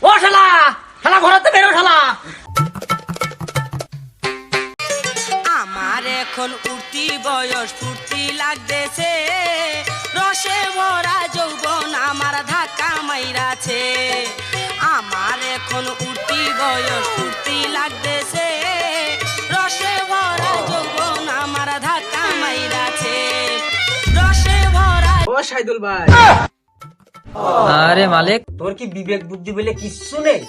ও শালা শালা ঘরেতে বেরো শালা। আমার এখন উঠতি বয়স ফুর্তি লাগতেছে, রসে ভরা যৌবন আমার ধাক্কা মাইরাছে। আমার এখন উঠতি বয়স ফুর্তি লাগতেছে, রসে ভরা যৌবন আমার ধাক্কা মাইরাছে, রসে ভরা। ও সাইদুল ভাই, আরে মালিক, তোর কি বিবেক বুদ্ধি বলে কিচ্ছু নেই?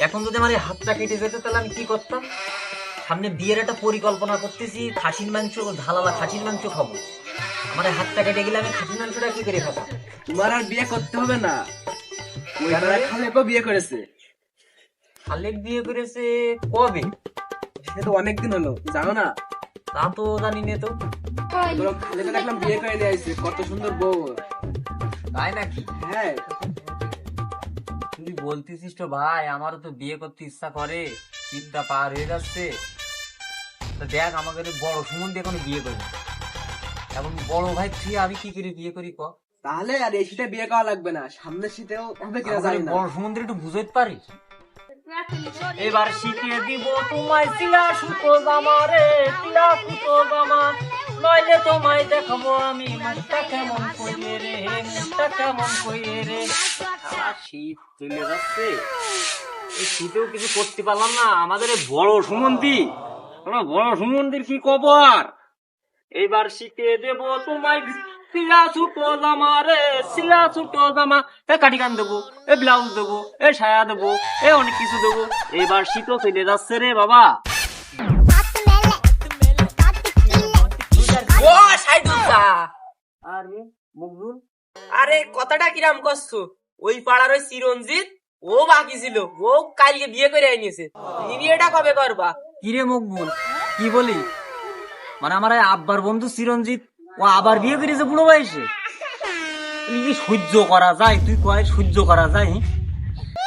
এখন যদি আমার এই হাতটা কেটে যেত তাহলে আমি কি করতাম? সামনে বিয়ের একটা পরিকল্পনা করতেছি, খাসির মাংস, ঝালালা খাসির মাংস খাবো। আমার এই হাতটা কেটে গেলে আমি খাসির মাংসটা কি করে খাবো? তোমার আর বিয়ে করতে হবে না, ওই কেন? খালেকও বিয়ে করেছে। খালেক বিয়ে করেছে কবে? সে তো অনেকদিন হলো, জানো না? তা তো জানি না তো। তোর খালেকে দেখলাম বিয়ে করে নিয়ে আসছে, কত সুন্দর বউ। তাই নাকি? হ্যাঁ, তুই বলতেছিস তো ভাই, আমারও তো বিয়ে করতে ইচ্ছা করে, চিন্তা পার হয়ে যাচ্ছে। তো দেখ, আমাকে বড় সম্বন্ধে এখন বিয়ে করি, এখন বড় ভাই তুই আমি কি করে বিয়ে করি ক? তাহলে আর এই শীতে বিয়ে করা লাগবে না, সামনের শীতেও হবে কিনা আমাকে জানি না। বড় সম্বন্ধে একটু বুঝাইতে পারিস? এবার শিখিয়ে দিব তোমায় চিলা সুতো জামা রে, চিলা সুতো জামা, নইলে তোমায় দেখাবো আমি মুখটা কেমন কইয়ে রে, মুখটা কেমন কইয়ে রে। সারা শীত চলে যাচ্ছে, এই শীতেও কিছু করতে পারলাম না। আমাদের এই বড় সুমন্তি, আমরা বড় সুমন্তির কি খবর? এইবার শিখিয়ে দেব তোমায় সিলা ছুটো জামা রে, সিলা ছুটো জামা, এ কাটি কান দেবো, এ ব্লাউজ দেবো, এ সায়া দেবো, এ অনেক কিছু দেবো। এবার শীতও চলে যাচ্ছে রে বাবা। ও সাইদুল দা, আরে মুগরুল, আরে কথাটা কিরাম করছো? ওই পাড়ার ওই চিরঞ্জিত, ও বাকি ছিল, ও কালকে বিয়ে করে আনিয়েছে। তুমি বিয়েটা কবে করবা? কিরে মকবুল, কি বলি? মানে আমার এই আব্বার বন্ধু চিরঞ্জিত, ও আবার বিয়ে করেছে বুড়ো বয়সে? তুই কি সহ্য করা যায়? তুই কয় সহ্য করা যায়?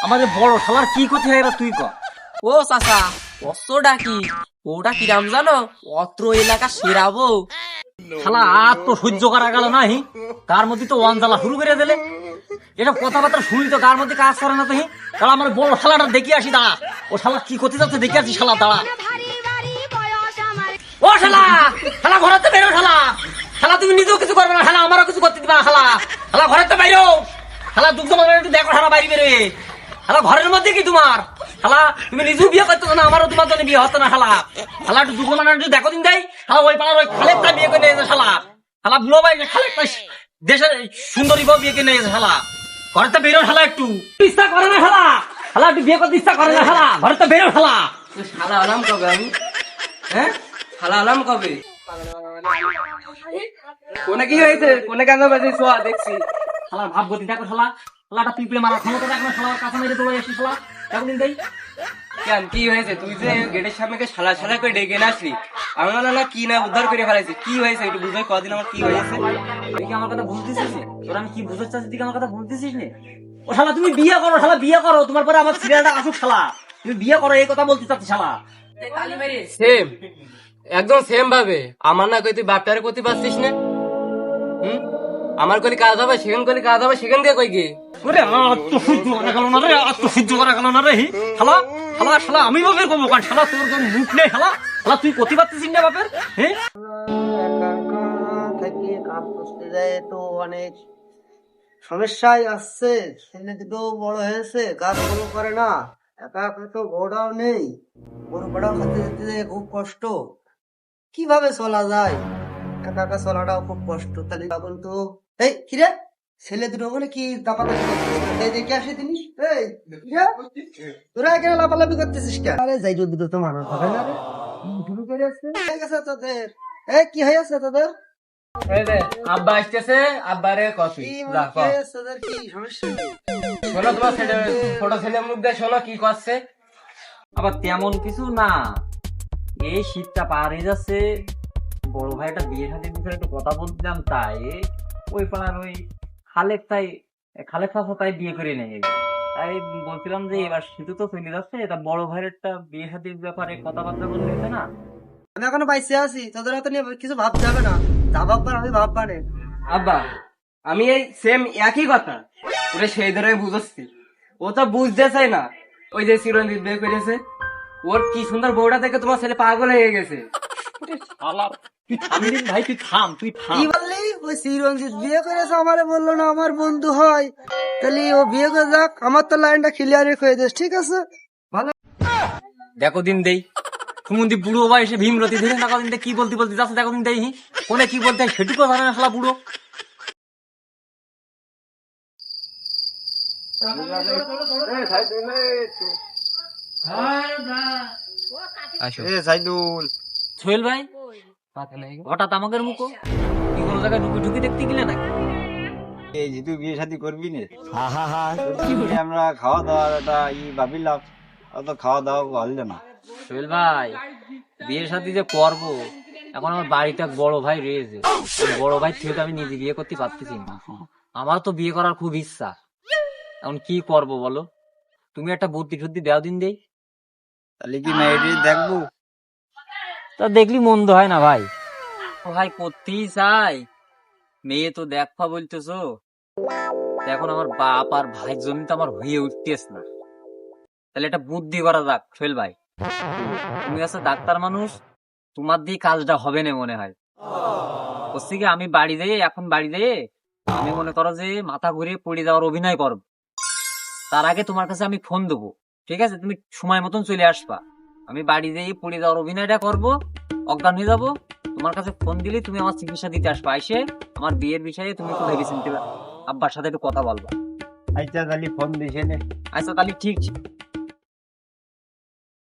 আমাদের বড় শালার কি ক্ষতি হয় এবার তুই ক? ও চাচা, অস্ত্রটা কি? ওটা কিরাম জানো? অত্র এলাকা সেরাবো। শালা আর তো সহ্য করা গেল না, তার মধ্যে তো ওয়ানজালা শুরু করে দিলে। এটা কথাবার্তা শুনি তো কার মধ্যে কাজ করে না তো। তাহলে আমার বড় শালাটা দেখি আসি, দাঁড়া। ও শালা কি করতে যাচ্ছে দেখি আসি, শালা দাঁড়া। ও শালা শালা ঘরেতে বেরো শালা। শালা তুমি নিজেও কিছু করবে না, শালা আমারও কিছু করতে দিবা না। শালা শালা ঘরেতে বাইরো, শালা দুগ্ধ মাঝে একটু দেখো, শালা বাইরে বেরোয়। শালা ঘরের মধ্যে কি তোমার? শালা তুমি নিজেও বিয়ে করতে না, আমারও তোমার জন্য বিয়ে হতো না। শালা শালা একটু দুগ্ধ মানে একটু দেখো দিন দেয়। শালা ওই পাড়ার ওই খালেকটা বিয়ে করে নিয়েছে। শালা শালা বুড়ো ভাই খালেকটা দেশের সুন্দরী বউ বিয়ে করে নিয়েছে। শালা ঘরেতে বেরো, শালা একটু ইচ্ছা করে না। শালা শালা একটু বিয়ে করতে ইচ্ছা করে না। শালা ঘরেতে বেরো। শালা শালা আলাম কবে আমি? হ্যাঁ, শালা আলাম কবে? কোনে কি হয়েছে? কোনে কেন বাজেছ? দেখছি শালার ভাব গতি দেখো। শালা শালাটা পিঁপড়ে মারার ক্ষমতা দেখো। শালার কাছে মেরে দৌড়ে আসি। শালা এতদিন দেই কেন, কি হয়েছে? তুই যে গেটের সামনে শালা শালা করে ডেকে না আসলি, আমি বললাম না কি না উদ্ধার করে ফেলাইছে। কি হয়েছে একটু বুঝাই কদিন আমার কি হয়েছে? তুই কি আমার কথা বুঝতেছিস নে? তোর আমি কি বুঝতে চাচ্ছি তুই কি আমার কথা বুঝতেছিস নে? ও শালা তুমি বিয়ে করো, শালা বিয়ে করো, তোমার পরে আমার সিরিয়ালটা আসুক। শালা তুমি বিয়ে করো, এই কথা বলতে চাচ্ছি। শালা সেম, একদম সেম ভাবে। আমার না কই তুই বাপটারে করতে পারছিস না? আমার কলি কাজ হবে, সেখান কলি কাজ হবে, সেখান দিয়ে কই গিয়ে ওরে আত্মসহ্য করা গেল না রে, আত্মসহ্য করা গেল না রে। শালা শালা শালা আমি বাপের কমো কারণ শালা তোর কোন মুখ নেই। শালা শালা তুই প্রতি পারতেছিস না বাপের? হ্যাঁ, থেকে কাজ করতে যায় তো অনেক সমস্যায় আসছে। ছেলে দুটো বড় হয়েছে, কাজ কোনো করে না, একা একা তো বড়টাও নেই, বড় বড়াও খাতে যেতে খুব কষ্ট। কিভাবে চলা যায়? একা একা চলাটাও খুব কষ্ট। তাহলে তখন তো এই কিরে ছেলে দুটো বলে কি দাপাদাপি করতেছিস? এই দেখে আসে জিনিস, এই কিরে? তোরা এখানে লাফালাফি করতেছিস কেন? আরে যাই দুটো তো মানুষ হবে না রে, শুরু করে আসছে। হয়ে গেছে তোদের, এই কি হয়েছে তোদের? আব্বা আসতেছে, আব্বারে কফি কি যা মনে কর। হয়েছে তোদের? কি সমস্যা? শোনো তোমার ছোট ছেলে মুখ দিয়ে শোনো কি করছে। আবার তেমন কিছু না, এই শীতটা পার হয়ে যাচ্ছে, বড় ভাইটা বিয়ে শাদীর বিষয়ে একটু কথা বলছিলাম, তাই ওই পাড়ার ওই খালেক চাচা তাই বিয়ে করে নিয়ে গেছে। তাই বলছিলাম যে এবার শীত তো চলে যাচ্ছে, এটা বড় ভাইয়ের একটা বিয়ে শাদীর ব্যাপারে কথাবার্তা বললে হয়েছে না? আমি এখনো বাইসে আছি, তোদের হাতে নিয়ে কিছু ভাবতে হবে না, যা ভাববার আমি ভাববা নে। আব্বা আমি এই সেম একই কথা ওরে সেই ধরে বুঝাচ্ছি, ও তো বুঝতে চাই না। ওই যে চিরঞ্জিত বিয়ে করেছে, ওর কি সুন্দর বউটা দেখে তোমার ছেলে পাগল হয়ে গেছে। শালা, তুই থামলি ভাই, তুই থাম, তুই থাম। কি বললি? ওই চিরঞ্জিত বিয়ে করেছে, আমারে বললো না আমার বন্ধু হয়, তাহলে ও বিয়ে করে যাক, আমার তো লাইনটা ক্লিয়ার হয়ে দিস, ঠিক আছে? ভালো। দেখো দিন দেই সুমন্দি বুড়ো ভাই এসে ভীমরতি ধরে না দিন কি বলতে বলতে যাচ্ছে, দেখো দিন দেই কোনে কি বলতে হয় সেটুকু জানে না শালা বুড়ো। আসো সোহেল ভাই, হঠাৎ আমাদের মুখো কি কোনো জায়গায় ঢুকি ঢুকি দেখতে গেলে নাকি? এই যে তুই বিয়ে শাদী করবি না, আমরা খাওয়া দাওয়ার একটা ভাবিলাম, অত খাওয়া দাওয়া ভালো না। সোহেল ভাই, বিয়ের সাথে যে করবো, এখন আমার বাড়িতে এক বড় ভাই রয়েছে, ওই বড় ভাই থেকে তো আমি নিজে বিয়ে করতে পারতেছি না। আমার তো বিয়ে করার খুব ইচ্ছা, এখন কি করব বলো? তুমি একটা বুদ্ধি টুদ্ধি দেও দিন দেই। তাহলে কি মেয়েটি দেখবো? তা দেখলি মন্দ হয় না ভাই। ও ভাই করতেই চাই, মেয়ে তো দেখা বলতেছো, তা এখন আমার বাপ আর ভাইয়ের জন্য তো আমার হয়ে উঠতেছ না। তাহলে একটা বুদ্ধি করা যাক সোহেল ভাই, তুমি আছে ডাক্তার মানুষ, তোমার দিয়ে কাজটা হবে না মনে হয়। বলছি কি আমি বাড়ি যাই, এখন বাড়ি যাই আমি মনে করো যে মাথা ঘুরে পড়ে যাওয়ার অভিনয় করব, তার আগে তোমার কাছে আমি ফোন দেবো, ঠিক আছে? তুমি সময় মতন চলে আসবা, আমি বাড়ি যেয়ে পড়ে যাওয়ার অভিনয়টা করব, অজ্ঞান হয়ে যাবো, তোমার কাছে ফোন দিলে তুমি আমার চিকিৎসা দিতে আসবা, এসে আমার বিয়ের বিষয়ে তুমি একটু ভেবে চিনতে আব্বার সাথে একটু কথা বলবা। আচ্ছা তাহলে ফোন দিছে না। আচ্ছা তাহলে ঠিক।